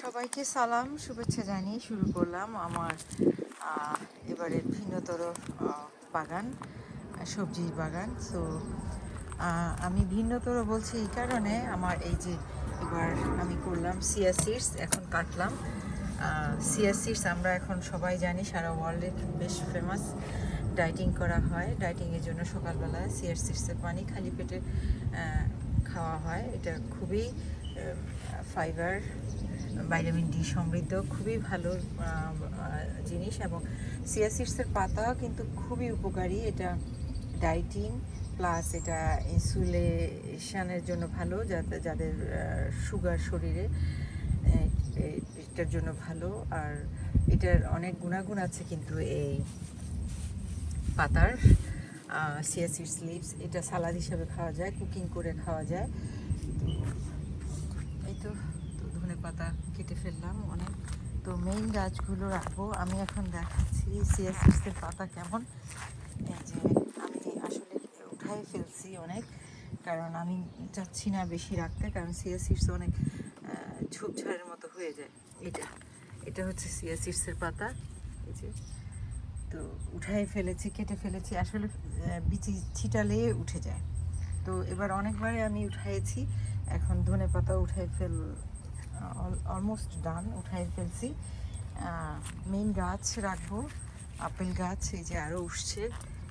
সবাইকে সালাম শুভেচ্ছা জানিয়ে শুরু করলাম আমার এবারের ভিন্নতর বাগান, সবজির বাগান। সো আমি ভিন্নতর বলছি এই কারণে, আমার এই যে এবার আমি করলাম সিয়া সিডস, এখন কাটলাম সিয়া সিডস। আমরা এখন সবাই জানি সারা ওয়ার্ল্ডে বেশ ফেমাস। ডায়েটিং করা হয়, ডায়েটিংয়ের জন্য সকালবেলা সিয়া সিডসের পানি খালি পেটে খাওয়া হয়। এটা খুবই ফাইবার, ভাইটামিন ডি সমৃদ্ধ, খুবই ভালো জিনিস। এবং সিয়া সিডসের পাতাও কিন্তু খুবই উপকারী। এটা ডায়েটিং প্লাস এটা ইনসুলেশনের জন্য ভালো, যাতে যাদের সুগার শরীরে, এটার জন্য ভালো। আর এটার অনেক গুণাগুণ আছে কিন্তু এই পাতার, সিয়া সিডস লিভস। এটা সালাদ হিসাবে খাওয়া যায়, কুকিং করে খাওয়া যায়। এই তো ধনে পাতা কেটে ফেললাম অনেক। তো মেইন গাছগুলো রাখবো। আমি এখন দেখাচ্ছি সিয়া সিডসের পাতা কেমন। এই যে আমি আসলে উঠাই ফেলছি অনেক, কারণ আমি চাচ্ছি না বেশি রাখতে, কারণ সিয়া সিডস অনেক ঝোপঝাড়ের মতো হয়ে যায়। এটা হচ্ছে সিয়া সিডসের পাতা। এই যে তো উঠাই ফেলেছি, কেটে ফেলেছি। আসলে বিচি ছিটালে উঠে যায়। তো এবার অনেকবারে আমি উঠাইছি। এখন ধনে পাতা অলমোস্ট ডান, উঠাই ফেলছি। মেইন গাছ রাখবো আপেল গাছ। এই যে আরও উঠছে,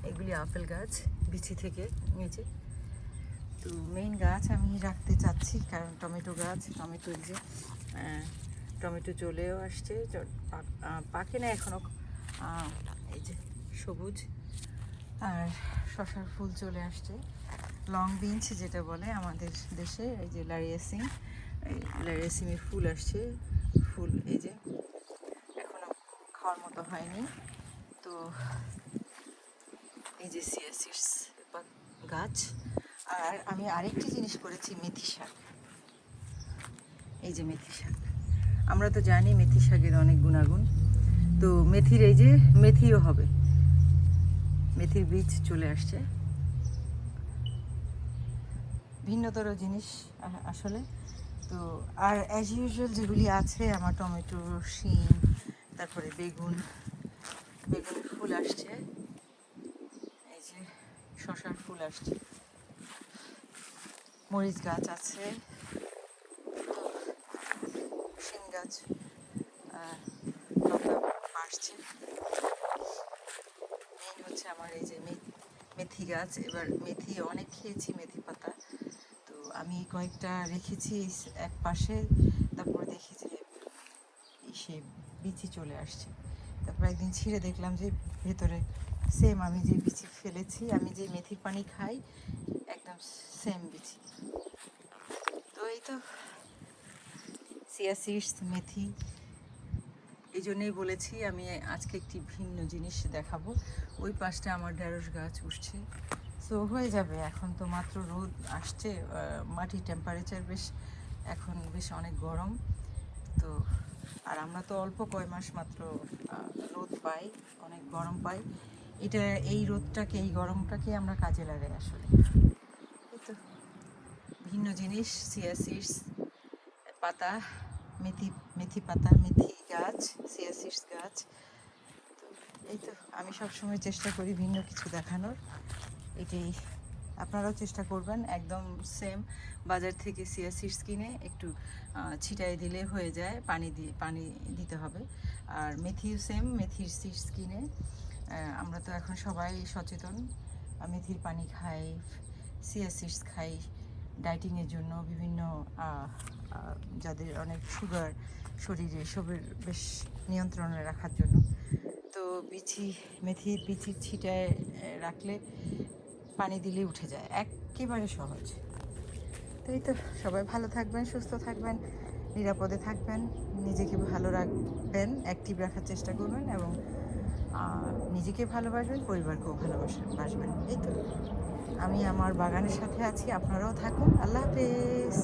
এগুলি আপেল গাছ বিচি থেকে নিচে। তো মেইন গাছ আমি রাখতে চাচ্ছি, কারণ টমেটো গাছ, টমেটো যে টমেটো চলেও আসছে, পাকে না এখনও, এই যে সবুজ। আর শশার ফুল চলে আসছে, লং বিনস যেটা বলে আমাদের দেশে। এই যে লারিয়াসিমের ফুল আসছে, ফুল এই যে এখনো খাওয়ার মতো হয়নি। তো এই যে সিয়া সিডস গাছ। আর আমি আরেকটি জিনিস করেছি, মেথি শাক। এই যে মেথি শাক, আমরা তো জানি মেথি শাকের অনেক গুণাগুণ। তো মেথির এই যে মেথিও হবে, মেথির বীজ চলে আসছে। ভিন্নতর জিনিস আসলে। তো আর অ্যাজ ইউজুয়াল যেগুলি আছে আমার, টমেটো, শিম, তারপরে বেগুনের ফুল আসছে, এই যে শশার ফুল আসছে, মরিচ গাছ আছে, শিম গাছ লতা আসছে। মেইন হচ্ছে আমার এই যে মেথি গাছ। এবার মেথি অনেক খেয়েছি, মেথি পাতা। তো আমি কয়েকটা রেখেছি এক পাশে, তারপরে দেখি যে সে বিচি চলে আসছে। তারপর একদিন ছিঁড়ে দেখলাম যে ভেতরে সেম আমি যে বিচি ফেলেছি, আমি যে মেথির পানি খাই, একদম সেম বিচি। তো এই তো সিয়া সিডস, মেথি। এই জন্যই বলেছি আমি আজকে একটি ভিন্ন জিনিস দেখাবো। ওই পাশটা আমার ঢেঁড়স গাছ উঠছে। সো হয়ে যাবে। এখন তো মাত্র রোদ আসছে, মাটির টেম্পারেচার এখন বেশ অনেক গরম। তো আর আমরা তো অল্প কয় মাস মাত্র রোদ পাই, অনেক গরম পাই। এই রোদটাকে, এই গরমটাকে আমরা কাজে লাগাই আসলে। এই তো ভিন্ন জিনিস, সিয়া সিডস পাতা, মেথি পাতা, মেথি গাছ, সিয়া সিডস গাছ। তো এই তো আমি সবসময় চেষ্টা করি ভিন্ন কিছু দেখানোর। এটাই আপনারাও চেষ্টা করবেন। একদম সেম বাজার থেকে সিয়া সিডস কিনে একটু ছিটাই দিলে হয়ে যায়, পানি দিতে হবে। আর মেথিও সেম, মেথির সিডস কিনে, আমরা তো এখন সবাই সচেতন, মেথির পানি খাই, সিয়া সিডস খাই ডায়েটিংয়ের জন্য, বিভিন্ন যাদের অনেক সুগার শরীরে, সবের বেশ নিয়ন্ত্রণে রাখার জন্য। তো মেথির বিচি ছিটায় রাখলে পানি দিলে উঠে যায়, একেবারে সহজ। তো এই তো সবাই ভালো থাকবেন, সুস্থ থাকবেন, নিরাপদে থাকবেন, নিজেকে ভালো রাখবেন, অ্যাক্টিভ রাখার চেষ্টা করবেন, এবং নিজেকে ভালোবাসবেন, পরিবারকেও ভালোবাসবেন। এই তো আমি আমার বাগানের সাথে আছি, আপনারাও থাকুন। আল্লাহ হাফেজ।